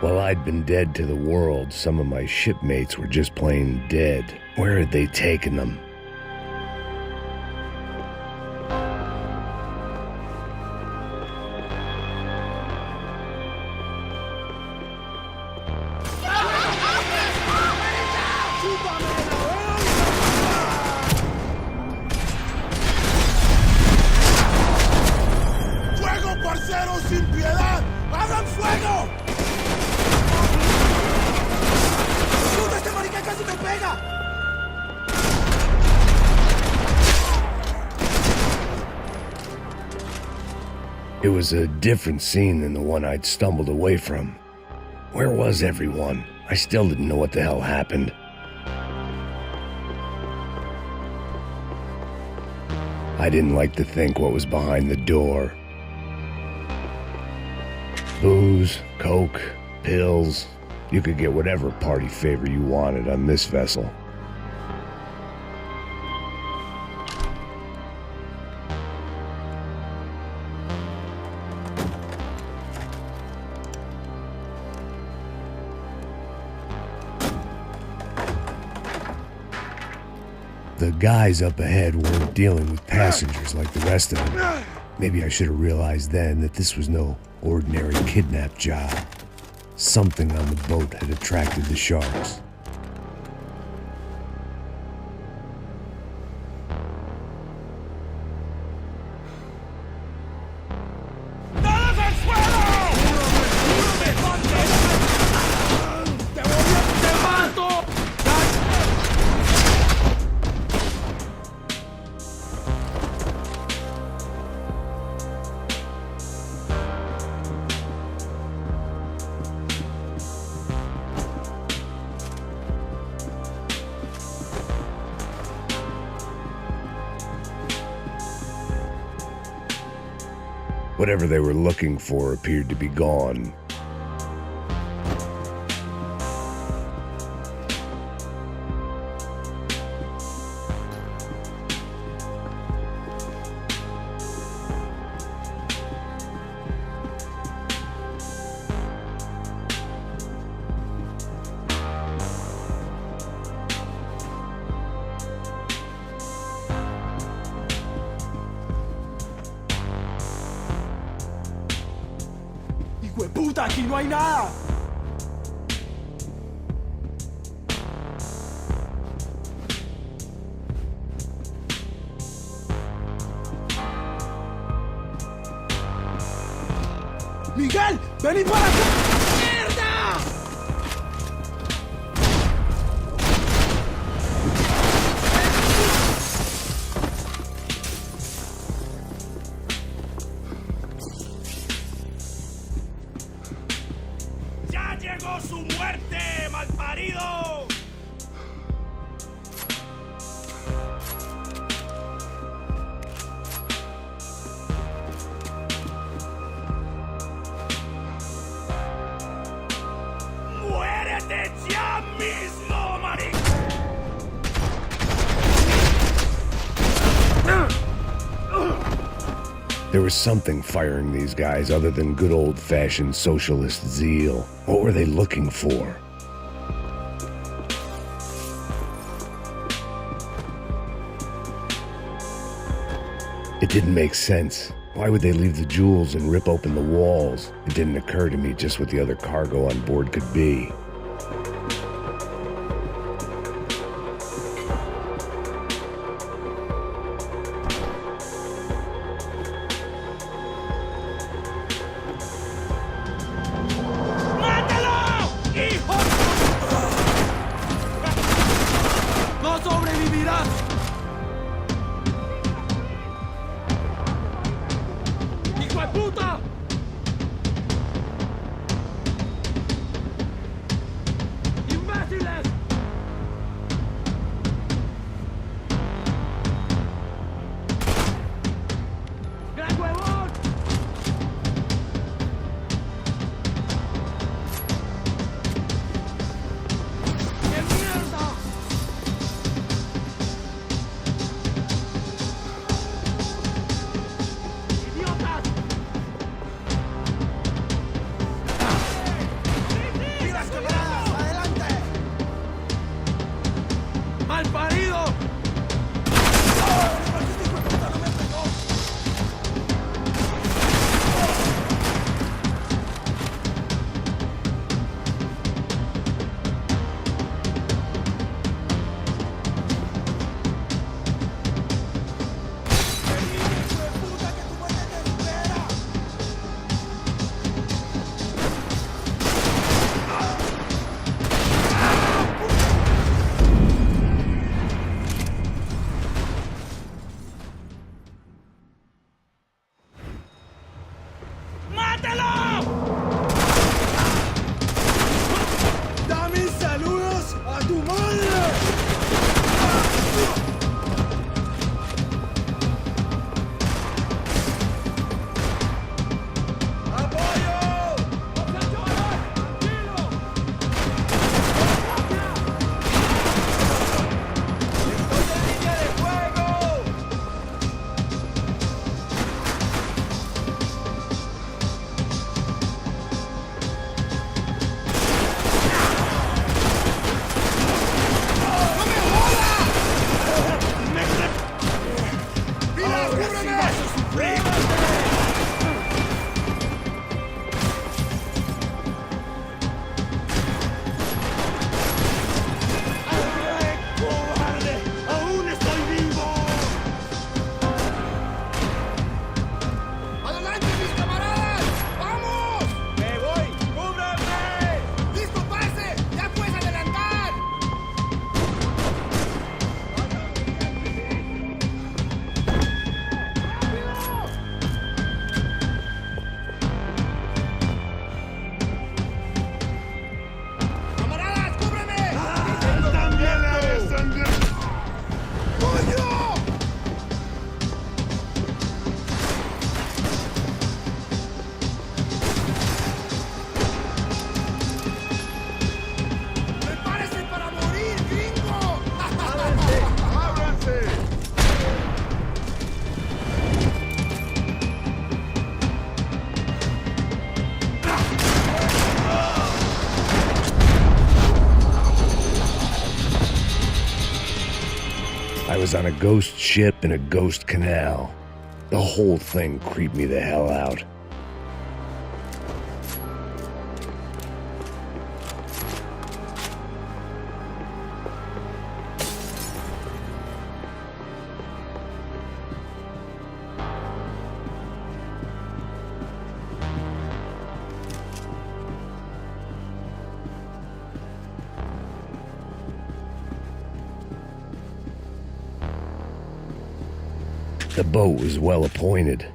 While I'd been dead to the world, some of my shipmates were just plain dead. Where had they taken them? It was a different scene than the one I'd stumbled away from. Where was everyone? I still didn't know what the hell happened. I didn't like to think what was behind the door. Booze, coke, pills. You could get whatever party favor you wanted on this vessel. The guys up ahead weren't dealing with passengers like the rest of them. Maybe I should have realized then that this was no ordinary kidnap job. Something on the boat had attracted the sharks. Whatever they were looking for appeared to be gone. ¡Puta, aquí no hay nada! ¡Miguel! ¡Vení para acá! ¡Mierda! ¡Llegó su muerte, malparido! ¡Muérete ya mismo, marico! There was something firing these guys other than good old-fashioned socialist zeal. What were they looking for? It didn't make sense. Why would they leave the jewels and rip open the walls? It didn't occur to me just what the other cargo on board could be. was on a ghost ship in a ghost canal. The whole thing creeped me the hell out. The boat was well appointed.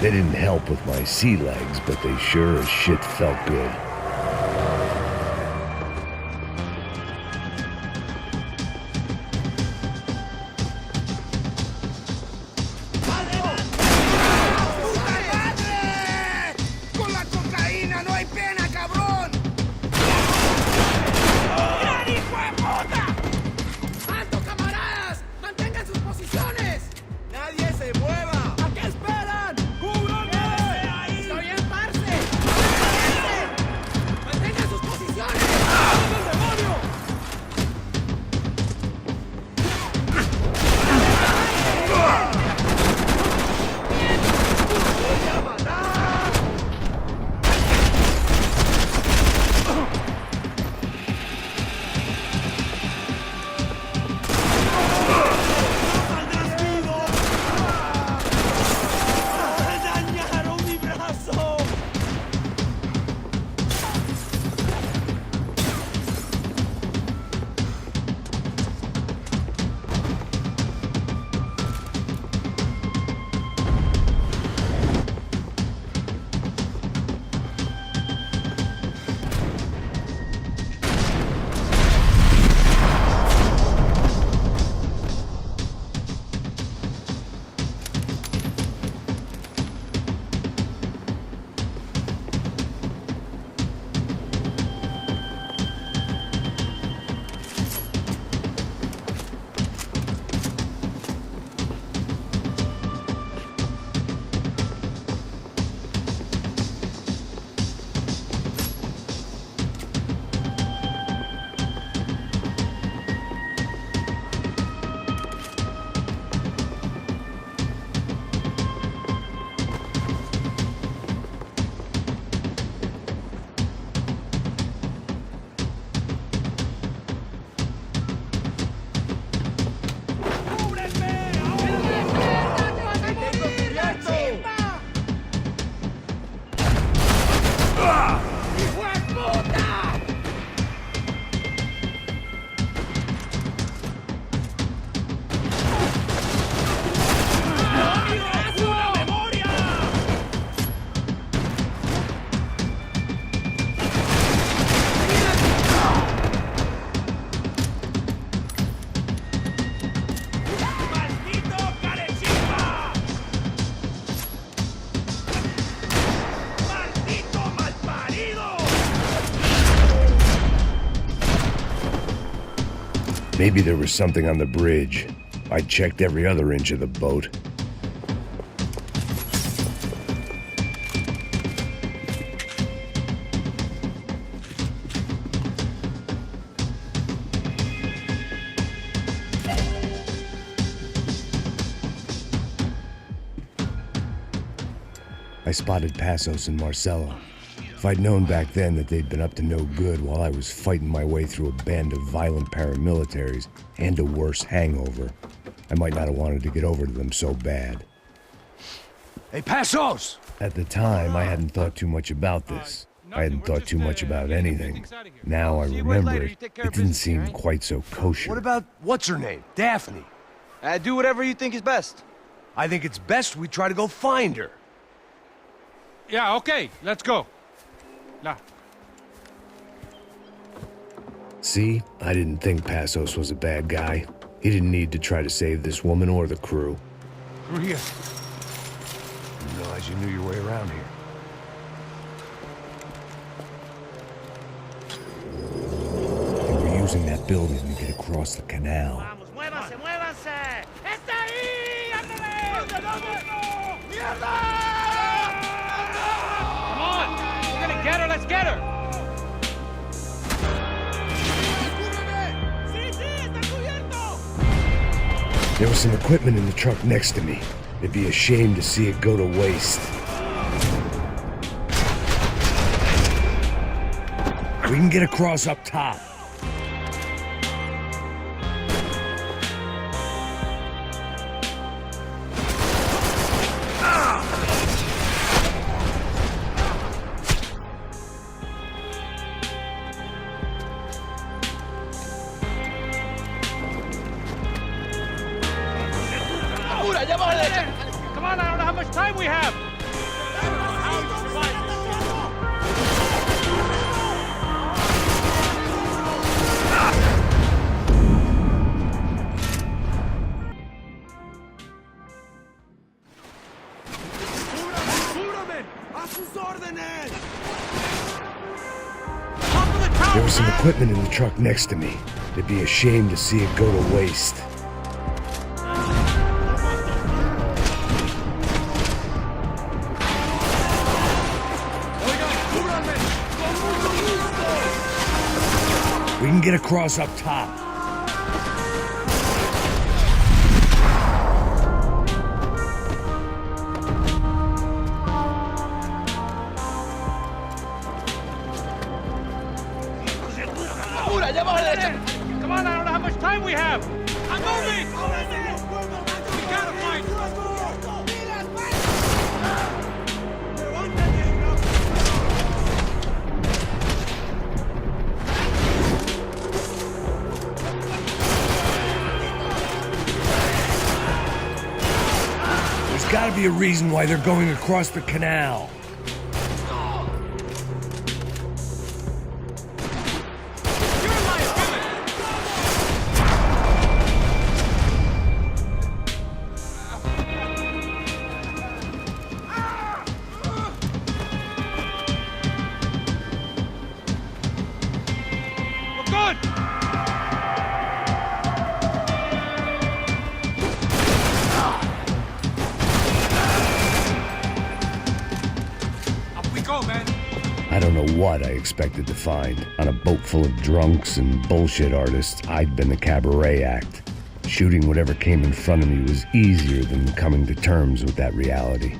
They didn't help with my sea legs, but they sure as shit felt good. ¡Con la cocaína no hay pena, cabrón! ¡Gran hijo de puta! ¡Alto, camaradas! ¡Mantengan sus posiciones! ¡Nadie se mueva! ¿A qué esperan? ¡Cúbranme! ¡Estoy en parce! Maybe there was something on the bridge. I checked every other inch of the boat. I spotted Passos and Marcelo. If I'd known back then that they'd been up to no good while I was fighting my way through a band of violent paramilitaries and a worse hangover, I might not have wanted to get over to them so bad. Hey, Passos! At the time, I hadn't thought too much about this. I hadn't thought too much about anything. Now I remember it didn't seem quite so kosher. What about what's her name? Daphne. Do whatever you think is best. I think it's best we try to go find her. Yeah, okay, let's go. Nah. See, I didn't think Passos was a bad guy. He didn't need to try to save this woman or the crew. Maria. Didn't realize you knew your way around here. They were using that building to get across the canal. Vamos, muévanse, muévanse. ¡Está ahí! ¡Ándale! ¡Mierda! ¡Mierda! Come on! We're gonna get her, let's get her! ¡Sí, sí! ¡Está cubierto! There was some equipment in the truck next to me. It'd be a shame to see it go to waste. We can get across up top. Come on, I don't know how much time we have! ¡Cúbrame! ¡A sus órdenes! There was some equipment in the truck next to me. It'd be a shame to see it go to waste. We can get across up top. Come on, I don't know how much time we have! I'm moving! We gotta find her! There's gotta be a reason why they're going across the canal. I don't know what I expected to find. On a boat full of drunks and bullshit artists, I'd been the cabaret act. Shooting whatever came in front of me was easier than coming to terms with that reality.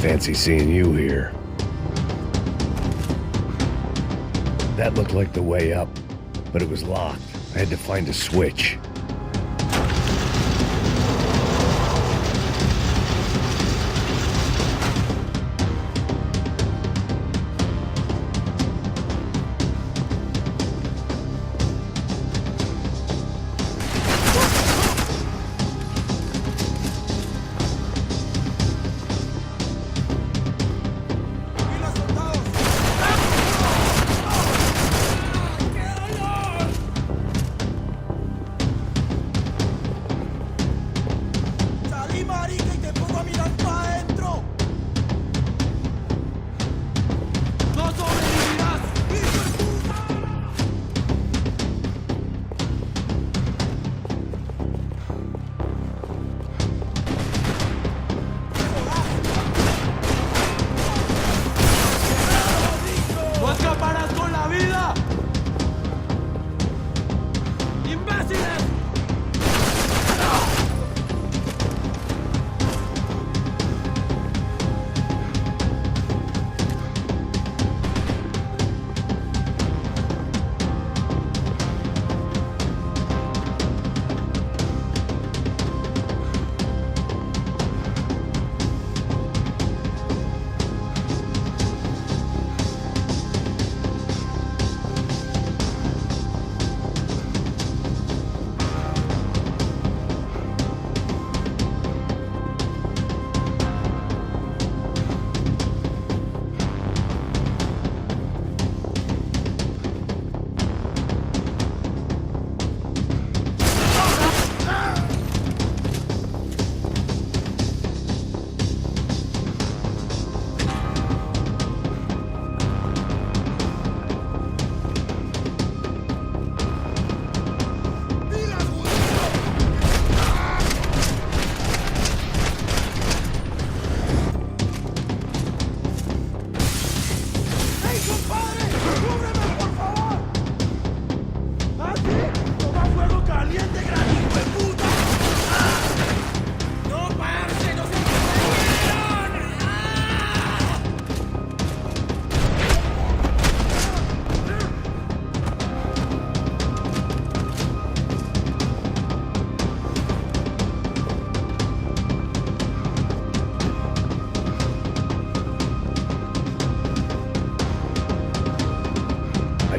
Fancy seeing you here. That looked like the way up, but it was locked. I had to find a switch.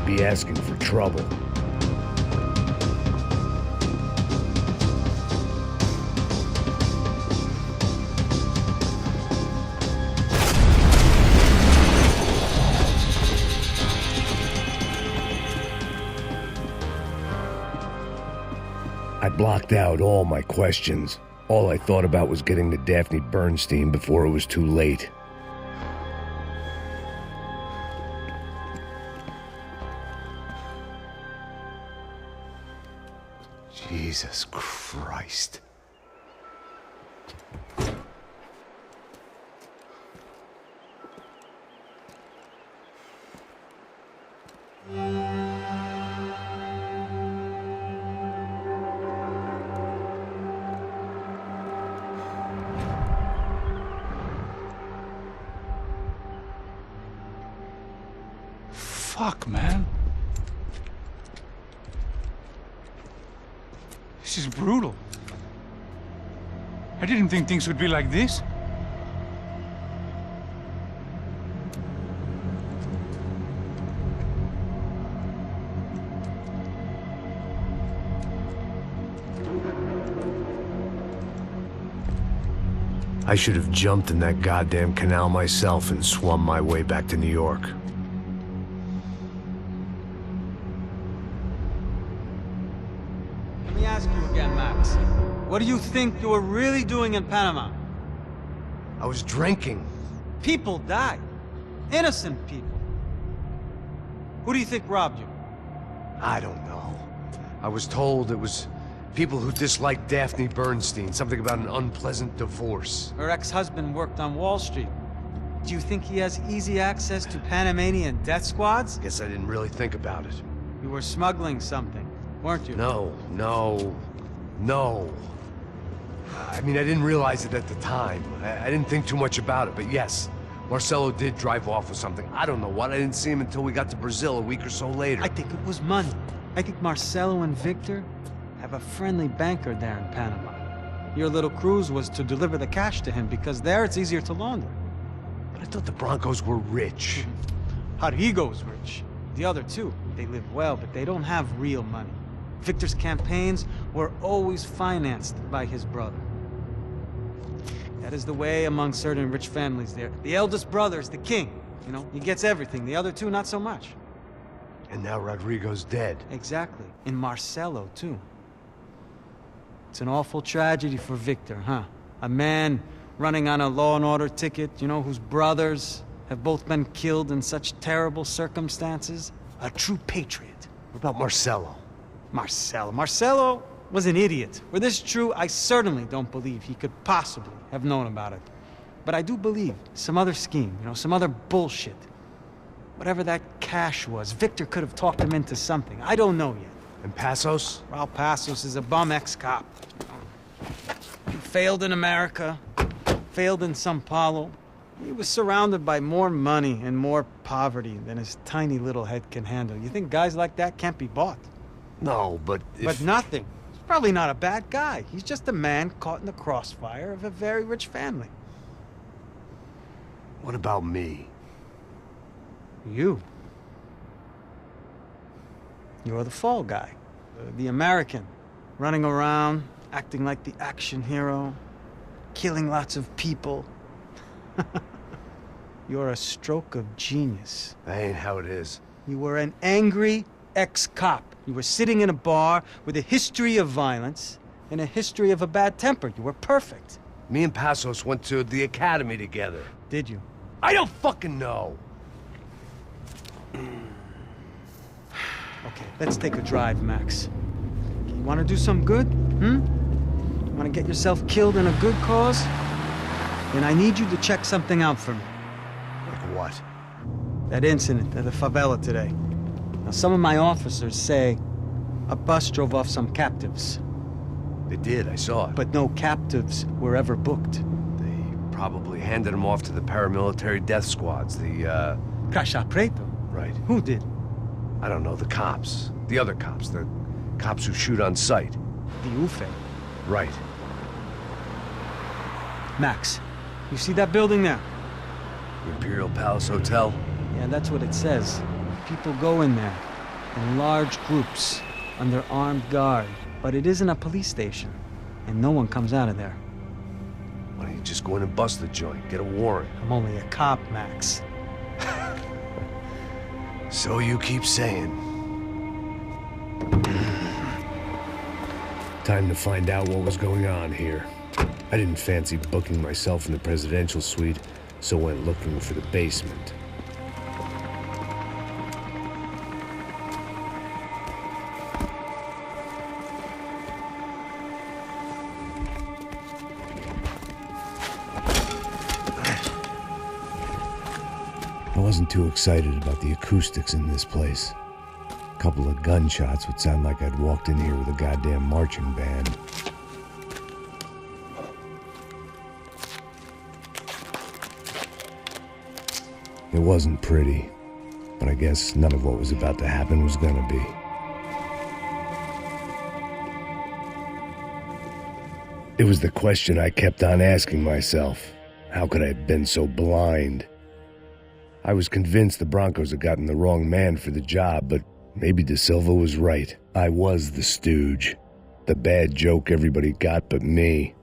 Be asking for trouble. I blocked out all my questions. All I thought about was getting to Daphne Bernstein before it was too late. Jesus Christ. Fuck, man. This is brutal. I didn't think things would be like this. I should have jumped in that goddamn canal myself and swum my way back to New York. Let me ask you again, Max. What do you think you were really doing in Panama? I was drinking. People died. Innocent people. Who do you think robbed you? I don't know. I was told it was people who disliked Daphne Bernstein, something about an unpleasant divorce. Her ex-husband worked on Wall Street. Do you think he has easy access to Panamanian death squads? Guess I didn't really think about it. You were smuggling something, weren't you? No. I mean, I didn't realize it at the time. I didn't think too much about it, but yes, Marcelo did drive off with something. I don't know what. I didn't see him until we got to Brazil a week or so later. I think it was money. I think Marcelo and Victor have a friendly banker there in Panama. Your little cruise was to deliver the cash to him because there it's easier to launder. But I thought the Broncos were rich. Rodrigo's rich. The other two, they live well, but they don't have real money. Victor's campaigns were always financed by his brother. That is the way among certain rich families there. The eldest brother is the king. You know, he gets everything. The other two, not so much. And now Rodrigo's dead. Exactly. And Marcelo, too. It's an awful tragedy for Victor, huh? A man running on a law and order ticket, you know, whose brothers have both been killed in such terrible circumstances. A true patriot. What about Marcelo? Marcelo was an idiot. Were this true, I certainly don't believe he could possibly have known about it. But I do believe some other scheme, you know, some other bullshit. Whatever that cash was, Victor could have talked him into something. I don't know yet. And Passos? Raul Passos is a bum ex-cop. He failed in America, failed in Sao Paulo. He was surrounded by more money and more poverty than his tiny little head can handle. You think guys like that can't be bought? No, but if... But nothing. He's probably not a bad guy. He's just a man caught in the crossfire of a very rich family. What about me? You. You're the fall guy. The American. Running around, acting like the action hero. Killing lots of people. You're a stroke of genius. That ain't how it is. You were an angry ex-cop. You were sitting in a bar with a history of violence and a history of a bad temper. You were perfect. Me and Passos went to the academy together. Did you? I don't fucking know. Okay, let's take a drive, Max. You want to do some good? You want to get yourself killed in a good cause? Then I need you to check something out for me. Like what? That incident at the favela today. Now, some of my officers say a bus drove off some captives. They did, I saw it. But no captives were ever booked. They probably handed them off to the paramilitary death squads, the, Caixa Preto? Right. Who did? I don't know, the cops. The other cops, the cops who shoot on sight. The UFE. Right. Max, you see that building there? Imperial Palace Hotel? Yeah, that's what it says. People go in there, in large groups, under armed guard. But it isn't a police station, and no one comes out of there. Why don't you just go in and bust the joint, get a warrant? I'm only a cop, Max. So you keep saying. Time to find out what was going on here. I didn't fancy booking myself in the presidential suite, so went looking for the basement. I wasn't too excited about the acoustics in this place. A couple of gunshots would sound like I'd walked in here with a goddamn marching band. It wasn't pretty, but I guess none of what was about to happen was gonna be. It was the question I kept on asking myself. How could I have been so blind? I was convinced the Broncos had gotten the wrong man for the job, but maybe De Silva was right. I was the stooge. The bad joke everybody got but me.